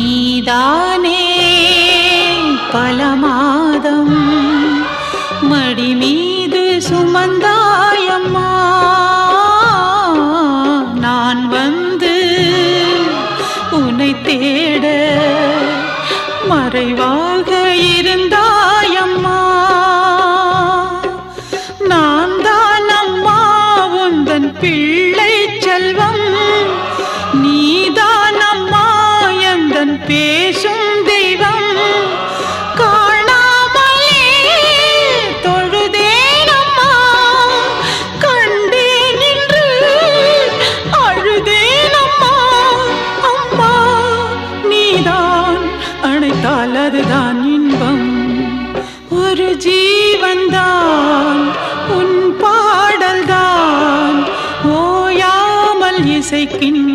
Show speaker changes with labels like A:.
A: நீதானே பல மாதம் மடி மீது சுமந்தாயம்மா. நான் வந்து உன்னை தேட மறைவாக இருந்தாயம்மா. நான் தான் அம்மா உந்தன் பிள்ளை செல்வம். நீதான் அம்மா எந்தன் பேசும் தெய்வம். காணாமலே தொழுதேனம்மா, கண்டேன் என்று அழுதேனம்மா. அம்மா நீதான் அணைத்தால் அதுதான் இன்பம். ஒரு ஜீவன்தான் உன் பாடல்தான் ஓயாமல் இசைக்கின்ற